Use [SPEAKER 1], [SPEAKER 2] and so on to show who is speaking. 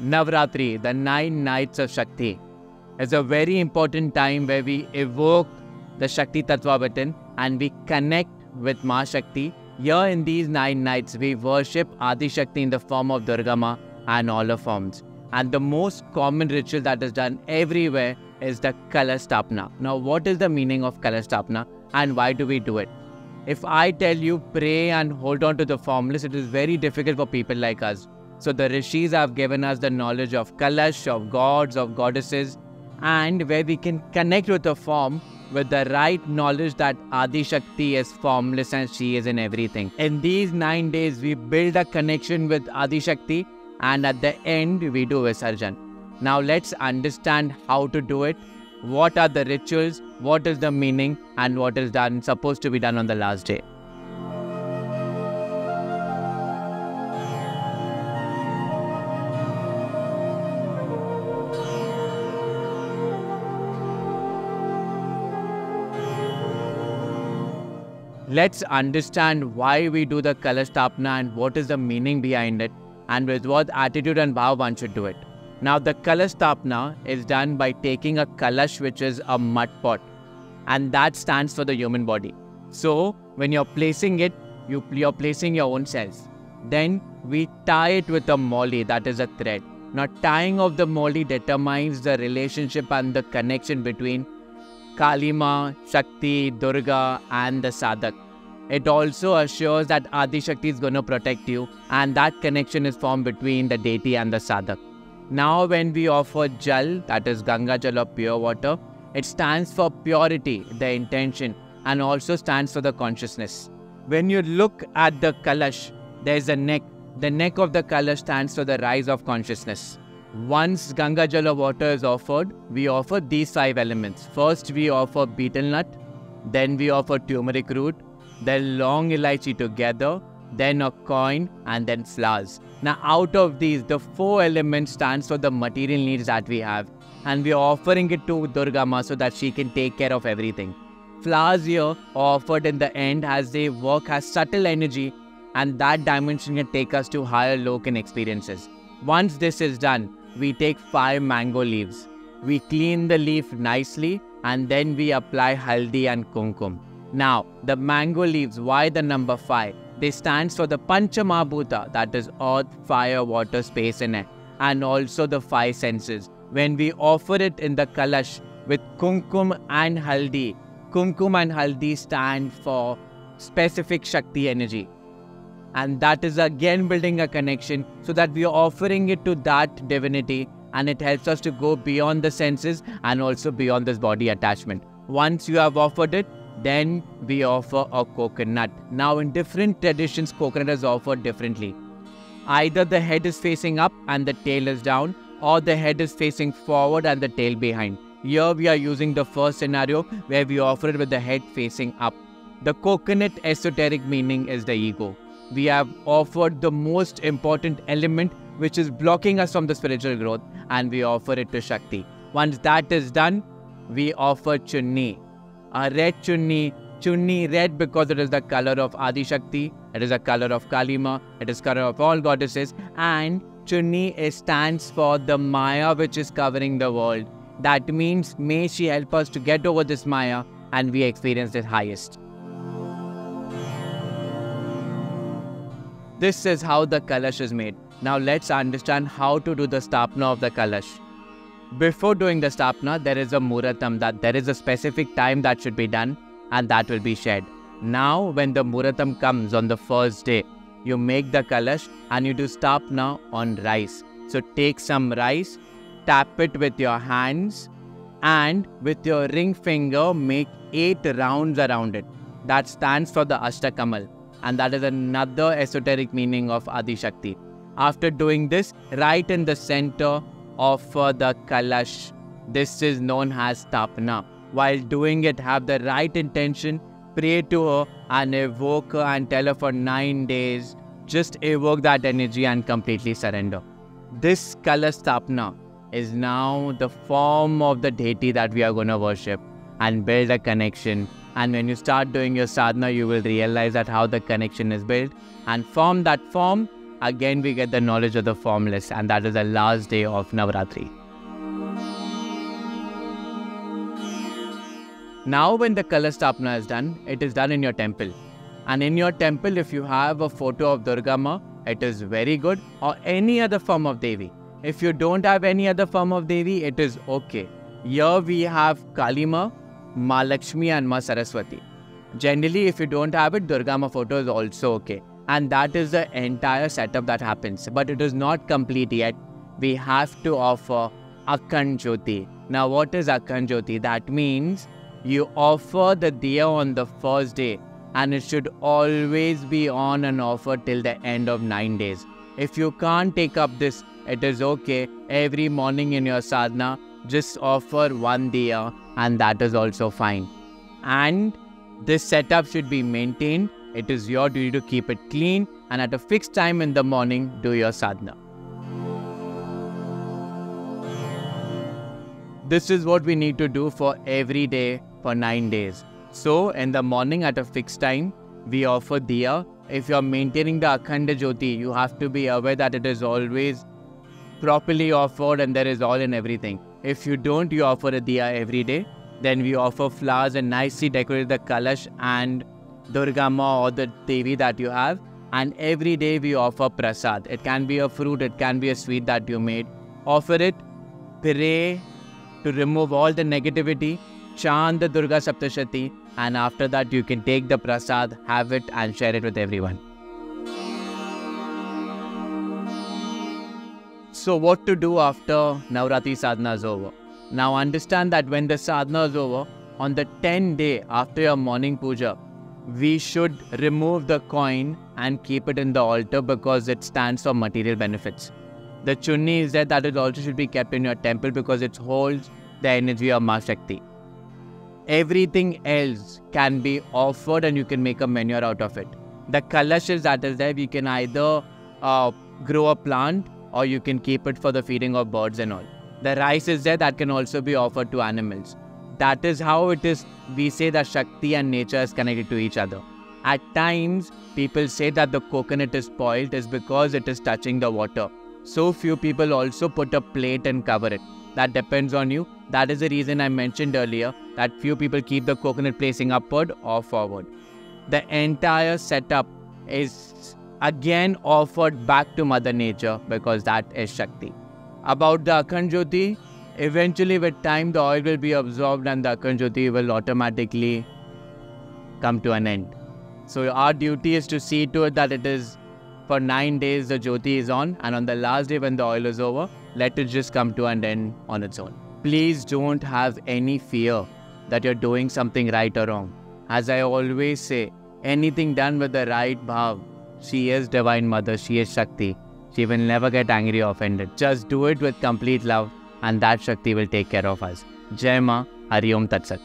[SPEAKER 1] Navratri, the 9 nights of Shakti, is a very important time where we evoke the Shakti Tattva within and we connect with Ma Shakti. Here in these 9 nights, we worship Adi Shakti in the form of Durga Ma and all her forms. And the most common ritual that is done everywhere is the Kalash Sthapana. Now, what is the meaning of Kalash Sthapana and why do we do it? If I tell you pray and hold on to the formless, it is very difficult for people like us. So the Rishis have given us the knowledge of Kalash, of gods, of goddesses, and where we can connect with the form with the right knowledge that Adi Shakti is formless and she is in everything. In these 9 days, we build a connection with Adi Shakti and at the end, we do Visarjan. Now let's understand how to do it. What are the rituals, what is the meaning and what is supposed to be done on the last day. Let's understand why we do the Kalash Sthapana and what is the meaning behind it and with what attitude and bhav one should do it. Now the Kalash Sthapana is done by taking a Kalash, which is a mud pot, and that stands for the human body. So when you're placing it, you're placing your own cells. Then we tie it with a moli, that is a thread. Now tying of the moli determines the relationship and the connection between Kali Ma, Shakti, Durga and the Sadhak. It also assures that Adi Shakti is going to protect you and that connection is formed between the deity and the Sadhak. Now when we offer Jal, that is Ganga Jal or pure water, it stands for purity, the intention, and also stands for the consciousness. When you look at the Kalash, there is a neck. The neck of the Kalash stands for the rise of consciousness. Once Ganga Jal or water is offered, we offer these 5 elements. First we offer betel nut, then we offer turmeric root, then long elaichi together, then a coin and then flowers. Now out of these, the 4 elements stands for the material needs that we have and we are offering it to Durga Ma so that she can take care of everything. Flowers here are offered in the end as they work as subtle energy and that dimension can take us to higher Lokan experiences. Once this is done, we take 5 mango leaves. We clean the leaf nicely and then we apply haldi and kumkum. Now, the mango leaves, why the number 5? They stands for the Pancha Mahabhuta, that is earth, fire, water, space and air, and also the 5 senses. When we offer it in the Kalash with kumkum and haldi stand for specific Shakti energy. And that is again building a connection so that we are offering it to that divinity and it helps us to go beyond the senses and also beyond this body attachment. Once you have offered it, then we offer a coconut. Now in different traditions, coconut is offered differently. Either the head is facing up and the tail is down, or the head is facing forward and the tail behind. Here we are using the first scenario where we offer it with the head facing up. The coconut esoteric meaning is the ego. We have offered the most important element which is blocking us from the spiritual growth and we offer it to Shakti. Once that is done, we offer chunni. A red chunni red because it is the color of Adi Shakti, it is the color of Kali Ma, it is color of all goddesses, and chunni stands for the Maya which is covering the world. That means may she help us to get over this Maya and we experience the highest. This is how the Kalash is made. Now let's understand how to do the Sthapana of the Kalash. Before doing the Sthapana, there is a Muratam, that there is a specific time that should be done and that will be shared. Now when the Muratam comes on the first day, you make the Kalash and you do Sthapana on rice. So take some rice, tap it with your hands and with your ring finger make 8 rounds around it. That stands for the Ashtakamal. And that is another esoteric meaning of Adi Shakti. After doing this, right in the center of the Kalash, this is known as Sthapana. While doing it, have the right intention, pray to her and evoke her and tell her for 9 days, just evoke that energy and completely surrender. This Kalash Sthapana is now the form of the deity that we are going to worship and build a connection. And when you start doing your sadhana, you will realize that how the connection is built. And from that form, again we get the knowledge of the formless, and that is the last day of Navratri. Now when the color Sthapana is done, it is done in your temple. And in your temple, if you have a photo of Durga Ma, it is very good, or any other form of Devi. If you don't have any other form of Devi, it is okay. Here we have Kali Ma, Ma Lakshmi and Ma Saraswati. Generally, if you don't have it, Durga Ma photo is also okay. And that is the entire setup that happens. But it is not complete yet. We have to offer Akhand Jyoti. Now what is Akhand Jyoti? That means you offer the diya on the first day, and it should always be on and offered till the end of 9 days. If you can't take up this, it is okay. Every morning in your sadhana, just offer one diya, and that is also fine. And this setup should be maintained. It is your duty to keep it clean, and at a fixed time in the morning, do your sadhana. This is what we need to do for every day for 9 days. So, in the morning at a fixed time, we offer diya. If you are maintaining the Akhand Jyoti, you have to be aware that it is always properly offered and there is all in everything. If you don't, you offer a diya every day. Then we offer flowers and nicely decorate the Kalash and Durga Ma or the Devi that you have. And every day we offer prasad. It can be a fruit, it can be a sweet that you made. Offer it, pray to remove all the negativity, chant the Durga Saptashati, and after that you can take the prasad, have it and share it with everyone. So what to do after Navratri sadhana is over? Now understand that when the sadhana is over, on the 10th day after your morning puja, we should remove the coin and keep it in the altar because it stands for material benefits. The chunni is there, that it also should be kept in your temple because it holds the energy of Ma Shakti. Everything else can be offered and you can make a manure out of it. The kalashes that is there, we can either grow a plant or you can keep it for the feeding of birds and all. The rice is there, that can also be offered to animals. That is how it is. We say that Shakti and nature is connected to each other. At times, people say that the coconut is spoiled is because it is touching the water. So few people also put a plate and cover it. That depends on you. That is the reason I mentioned earlier that few people keep the coconut placing upward or forward. The entire setup is again offered back to Mother Nature because that is Shakti. About the Akhand Jyoti, eventually with time the oil will be absorbed and the Akhand Jyoti will automatically come to an end. So our duty is to see to it that it is for 9 days the Jyoti is on, and on the last day when the oil is over, let it just come to an end on its own. Please don't have any fear that you're doing something right or wrong. As I always say, anything done with the right bhav, she is Divine Mother, she is Shakti. She will never get angry or offended. Just do it with complete love and that Shakti will take care of us. Jai Ma, Hari Om Tat Sat.